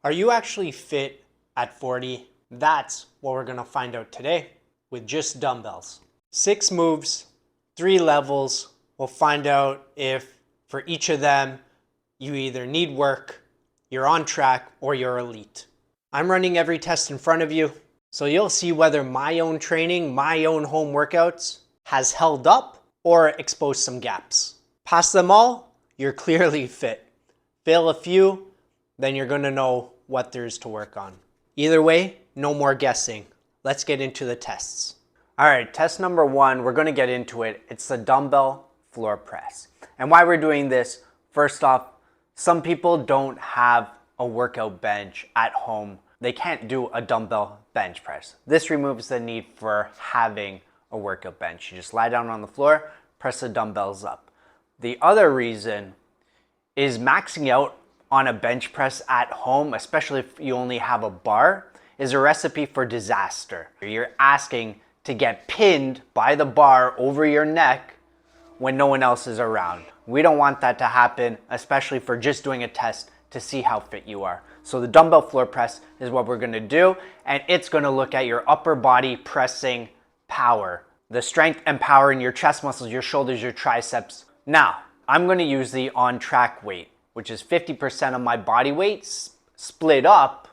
Are you actually fit at 40? That's what we're gonna find out today with just dumbbells. 6 moves, 3 levels. We'll find out if for each of them, you either need work, you're on track, or you're elite. I'm running every test in front of you, so you'll see whether my own training, my own home workouts has held up or exposed some gaps. Pass them all, you're clearly fit. Fail a few, then you're gonna know what there is to work on. Either way, no more guessing. Let's get into the tests. All right, test number 1, we're gonna get into it. It's the dumbbell floor press. And why we're doing this, first off, some people don't have a workout bench at home. They can't do a dumbbell bench press. This removes the need for having a workout bench. You just lie down on the floor, press the dumbbells up. The other reason is maxing out on a bench press at home, especially if you only have a bar, is a recipe for disaster. You're asking to get pinned by the bar over your neck when no one else is around. We don't want that to happen, especially for just doing a test to see how fit you are. So the dumbbell floor press is what we're gonna do, and it's gonna look at your upper body pressing power, the strength and power in your chest muscles, your shoulders, your triceps. Now, I'm gonna use the on-track weight, which is 50% of my body weight split up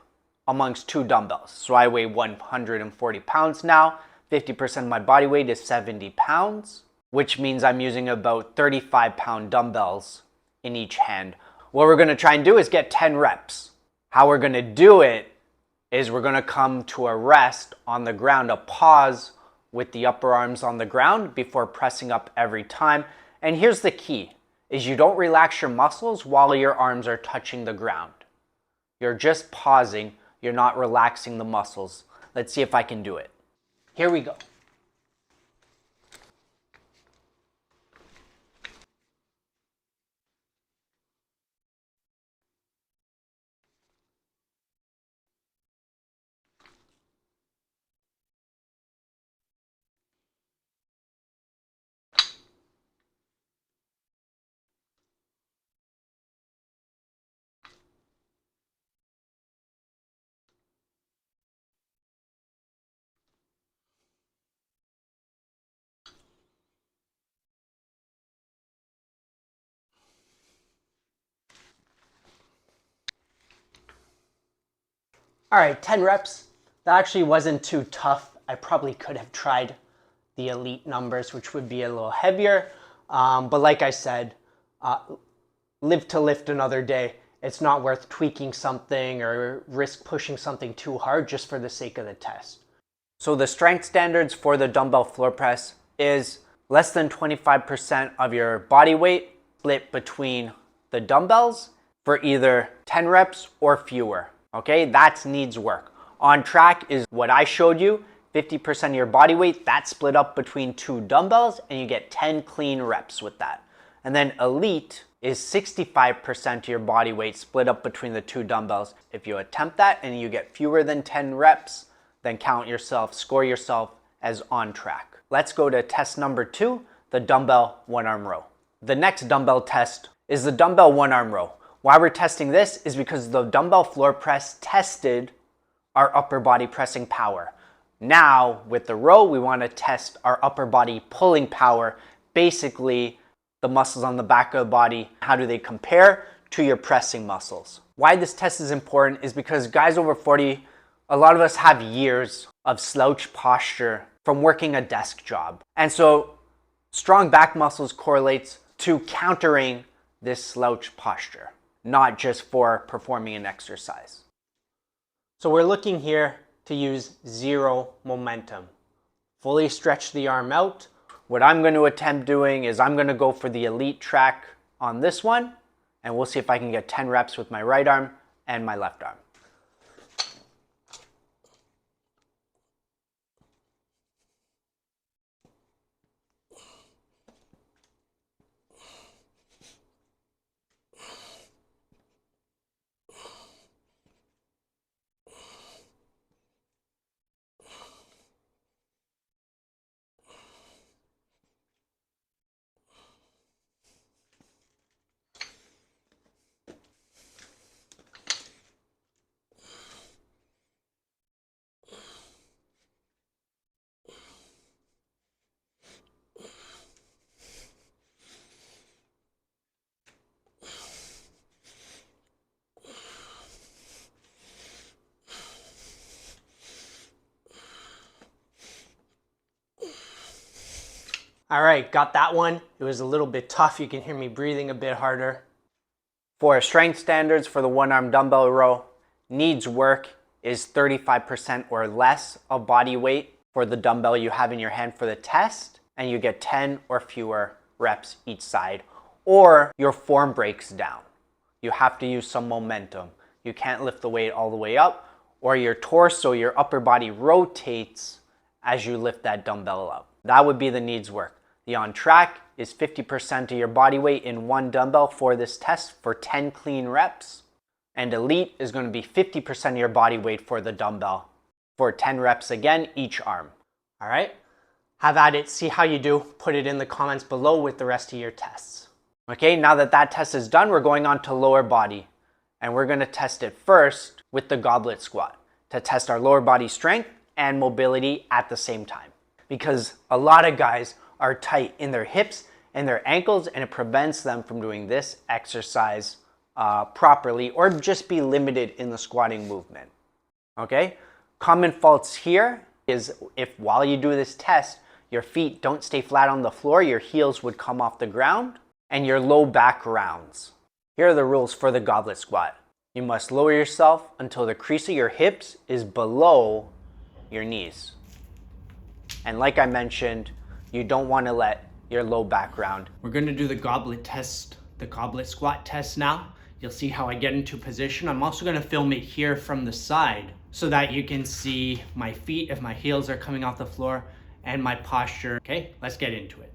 amongst 2 dumbbells. So I weigh 140 pounds now. 50% of my body weight is 70 pounds, which means I'm using about 35-pound dumbbells in each hand. What we're gonna try and do is get 10 reps. How we're gonna do it is we're gonna come to a rest on the ground, a pause with the upper arms on the ground before pressing up every time. And here's the key, is you don't relax your muscles while your arms are touching the ground. You're just pausing, you're not relaxing the muscles. Let's see if I can do it. Here we go. All right, 10 reps. That actually wasn't too tough. I probably could have tried the elite numbers, which would be a little heavier. But like I said, live to lift another day. It's not worth tweaking something or risk pushing something too hard just for the sake of the test. So the strength standards for the dumbbell floor press is less than 25% of your body weight split between the dumbbells for either 10 reps or fewer. Okay, that needs work. On track is what I showed you, 50% of your body weight, that's split up between 2 dumbbells, and you get 10 clean reps with that. And then elite is 65% of your body weight split up between the 2 dumbbells. If you attempt that and you get fewer than 10 reps, then count yourself, score yourself as on track. Let's go to test number 2, the dumbbell 1-arm row. The next dumbbell test is the dumbbell 1-arm row. Why we're testing this is because the dumbbell floor press tested our upper body pressing power. Now, with the row, we want to test our upper body pulling power, basically the muscles on the back of the body. How do they compare to your pressing muscles? Why this test is important is because guys over 40, a lot of us have years of slouch posture from working a desk job. And so strong back muscles correlates to countering this slouch posture, not just for performing an exercise. So we're looking here to use 0 momentum. Fully stretch the arm out. What I'm going to attempt doing is I'm going to go for the elite track on this one, and we'll see if I can get 10 reps with my right arm and my left arm. All right, got that one. It was a little bit tough. You can hear me breathing a bit harder. For strength standards for the one-arm dumbbell row, needs work is 35% or less of body weight for the dumbbell you have in your hand for the test, and you get 10 or fewer reps each side, or your form breaks down. You have to use some momentum. You can't lift the weight all the way up, or your torso, your upper body rotates as you lift that dumbbell up. That would be the needs work. The on track is 50% of your body weight in one dumbbell for this test for 10 clean reps. And elite is going to be 50% of your body weight for the dumbbell for 10 reps again, each arm. All right, have at it, see how you do. Put it in the comments below with the rest of your tests. Okay, now that that test is done, we're going on to lower body. And we're going to test it first with the goblet squat to test our lower body strength and mobility at the same time. Because a lot of guys are tight in their hips and their ankles, and it prevents them from doing this exercise properly, or just be limited in the squatting movement. Okay, common faults here is if while you do this test, your feet don't stay flat on the floor, your heels would come off the ground, and your low back rounds. Here are the rules for the goblet squat. You must lower yourself until the crease of your hips is below your knees. And like I mentioned, you don't want to let your low back round. We're going to do the goblet test, the goblet squat test now. You'll see how I get into position. I'm also going to film it here from the side so that you can see my feet if my heels are coming off the floor and my posture. Okay, let's get into it.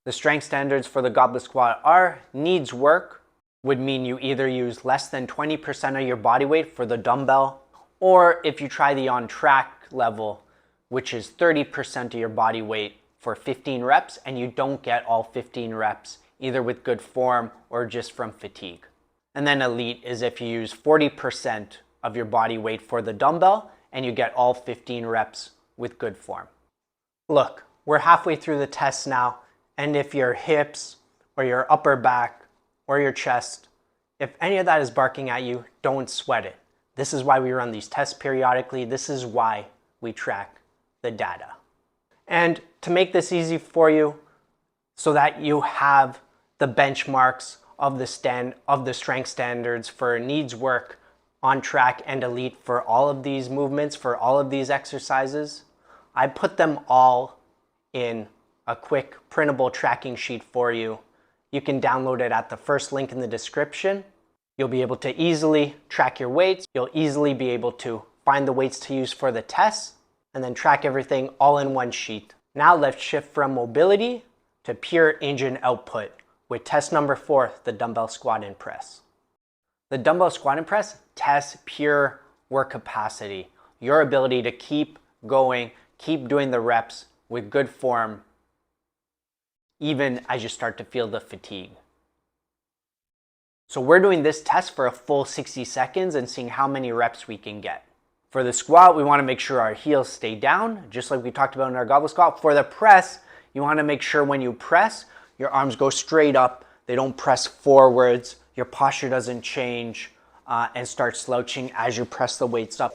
The strength standards for the goblet squat are needs work would mean you either use less than 20% of your body weight for the dumbbell, or if you try the on track level, which is 30% of your body weight for 15 reps, and you don't get all 15 reps either with good form or just from fatigue. And then elite is if you use 40% of your body weight for the dumbbell and you get all 15 reps with good form. Look, we're halfway through the test now. And if your hips or your upper back or your chest, if any of that is barking at you, don't sweat it. This is why we run these tests periodically. This is why we track the data. And to make this easy for you so that you have the benchmarks of the strength standards for needs work, on track, and elite for all of these movements, for all of these exercises, I put them all in a quick printable tracking sheet for you. You can download it at the first link in the description. You'll be able to easily track your weights. You'll easily be able to find the weights to use for the tests and then track everything all in one sheet. Now let's shift from mobility to pure engine output with test number 4, the dumbbell squat and press. The dumbbell squat and press tests pure work capacity, your ability to keep going, keep doing the reps with good form, even as you start to feel the fatigue. So we're doing this test for a full 60 seconds and seeing how many reps we can get. For the squat, we want to make sure our heels stay down, just like we talked about in our goblet squat. For the press, you want to make sure when you press, your arms go straight up, they don't press forwards, your posture doesn't change and start slouching as you press the weights up.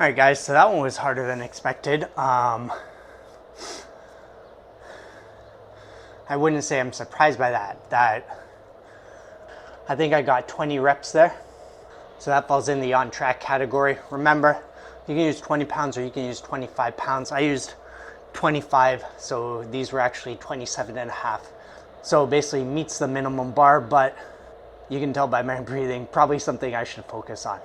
All right, guys, so that one was harder than expected. I wouldn't say I'm surprised by that. I think I got 20 reps there. So that falls in the on track category. Remember, you can use 20 pounds or you can use 25 pounds. I used 25, so these were actually 27 and a half. So basically meets the minimum bar, but you can tell by my breathing, probably something I should focus on.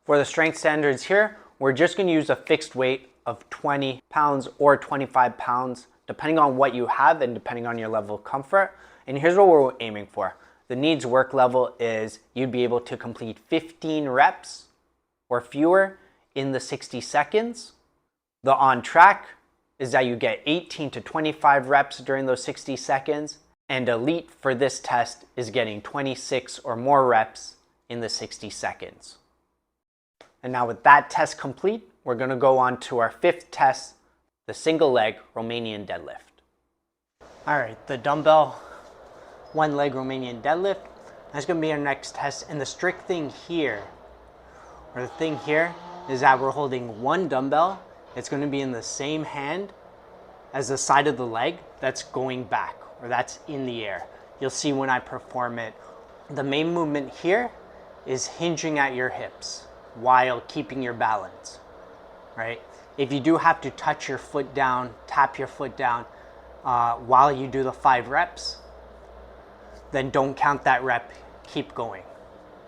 For the strength standards here, we're just going to use a fixed weight of 20 pounds or 25 pounds, depending on what you have and depending on your level of comfort. And here's what we're aiming for. The needs work level is you'd be able to complete 15 reps or fewer in the 60 seconds. The on track is that you get 18 to 25 reps during those 60 seconds. And elite for this test is getting 26 or more reps in the 60 seconds. And now with that test complete, we're going to go on to our fifth test, the single leg Romanian deadlift. All right, the dumbbell one leg Romanian deadlift. That's going to be our next test. And the strict thing here, or the thing here, is that we're holding one dumbbell. It's going to be in the same hand as the side of the leg that's going back, or that's in the air. You'll see when I perform it. The main movement here is hinging at your hips while keeping your balance, right? If you do have to touch your foot down, tap your foot down while you do the 5 reps, then don't count that rep, keep going,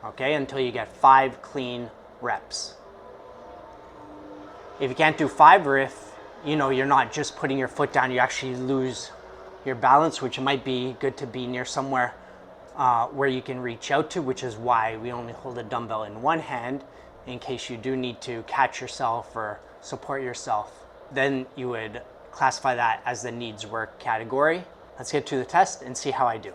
okay? Until you get 5 clean reps. If you can't do 5, or if you're not just putting your foot down, you actually lose your balance, which might be good to be near somewhere where you can reach out to, which is why we only hold a dumbbell in one hand in case you do need to catch yourself or support yourself. Then you would classify that as the needs work category. Let's get to the test and see how I do.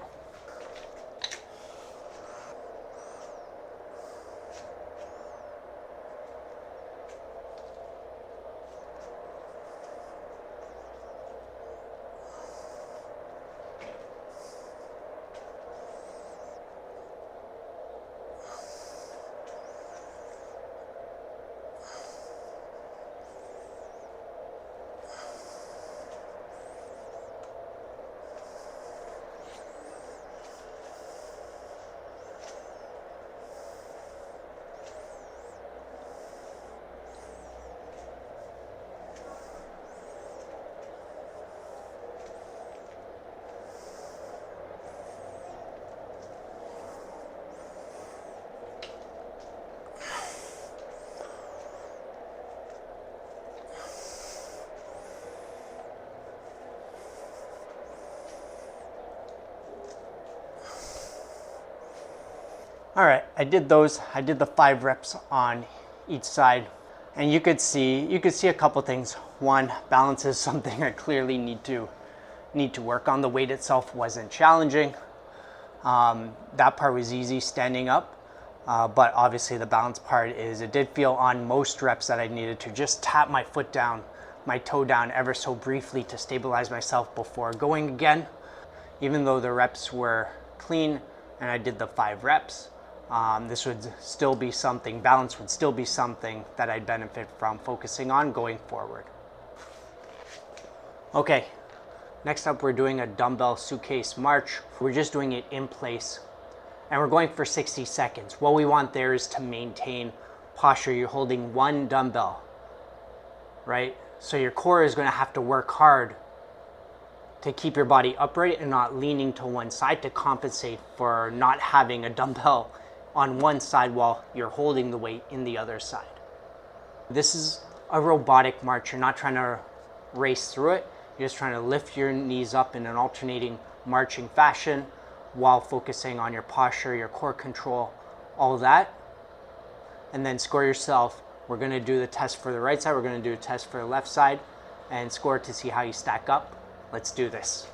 All right, I did the 5 reps on each side, and you could see a couple things. One, balance is something I clearly need to work on. The weight itself wasn't challenging. That part was easy standing up, but obviously the balance part it did feel on most reps that I needed to just tap my foot down, my toe down ever so briefly to stabilize myself before going again. Even though the reps were clean and I did the 5 reps, this would still be something, balance would still be something that I'd benefit from focusing on going forward. Okay, next up we're doing a dumbbell suitcase march. We're just doing it in place and we're going for 60 seconds. What we want there is to maintain posture. You're holding one dumbbell, right? So your core is going to have to work hard to keep your body upright and not leaning to one side to compensate for not having a dumbbell on one side while you're holding the weight in the other side. This is a robotic march. You're not trying to race through it. You're just trying to lift your knees up in an alternating marching fashion while focusing on your posture, your core control, all that. And then score yourself. We're going to do the test for the right side. We're going to do a test for the left side and score to see how you stack up. Let's do this.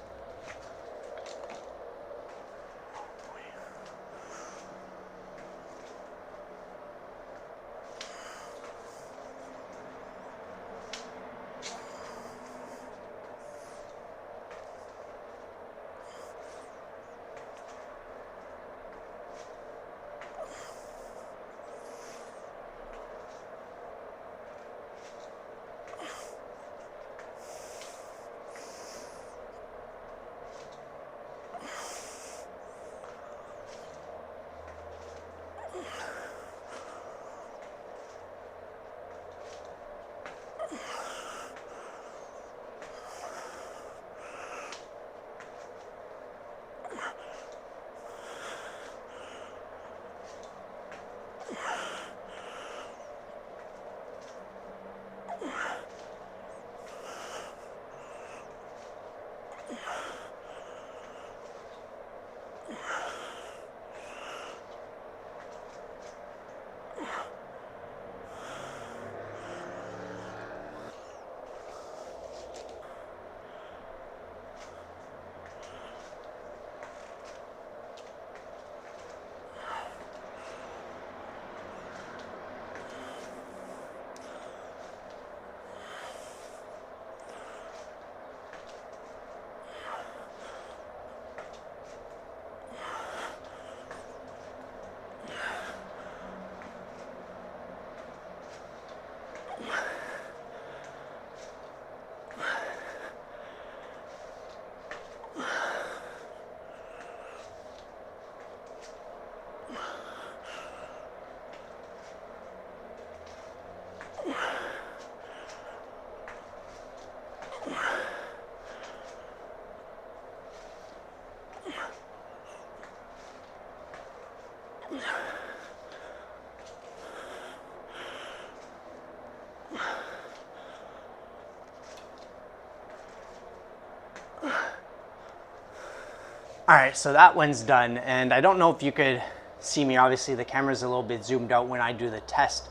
All right, so that one's done, and I don't know if you could see me. Obviously, the camera's a little bit zoomed out when I do the test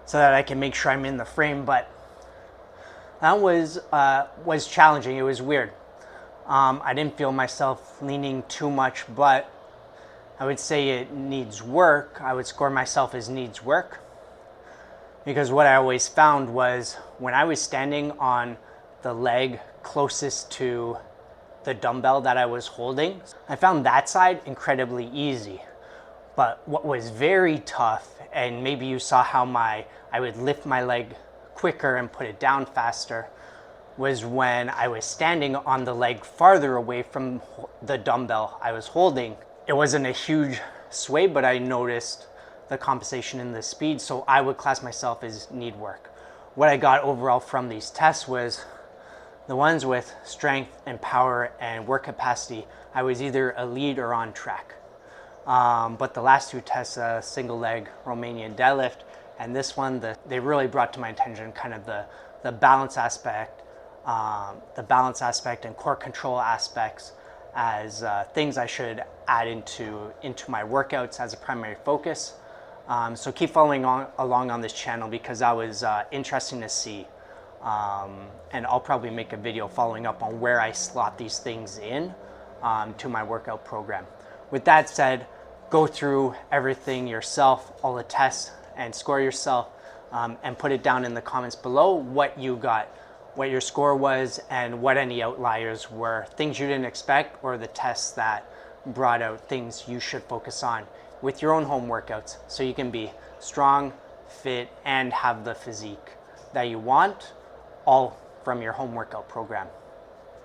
so that I can make sure I'm in the frame, but that was challenging. It was weird. I didn't feel myself leaning too much, but I would say it needs work. I would score myself as needs work, because what I always found was when I was standing on the leg closest to the dumbbell that I was holding, I found that side incredibly easy. But what was very tough, and maybe you saw how I would lift my leg quicker and put it down faster, was when I was standing on the leg farther away from the dumbbell I was holding. It wasn't a huge sway, but I noticed the compensation in the speed, so I would class myself as need work. What I got overall from these tests was the ones with strength and power and work capacity, I was either a lead or on track. But the last two tests, single leg Romanian deadlift, and this one, they really brought to my attention kind of the balance aspect, and core control aspects as things I should add into my workouts as a primary focus. So keep following along on this channel, because that was interesting to see. And I'll probably make a video following up on where I slot these things in to my workout program. With that said, go through everything yourself, all the tests, and score yourself, and put it down in the comments below what you got, what your score was, and what any outliers were, things you didn't expect, or the tests that brought out things you should focus on with your own home workouts, so you can be strong, fit, and have the physique that you want, all from your home workout program.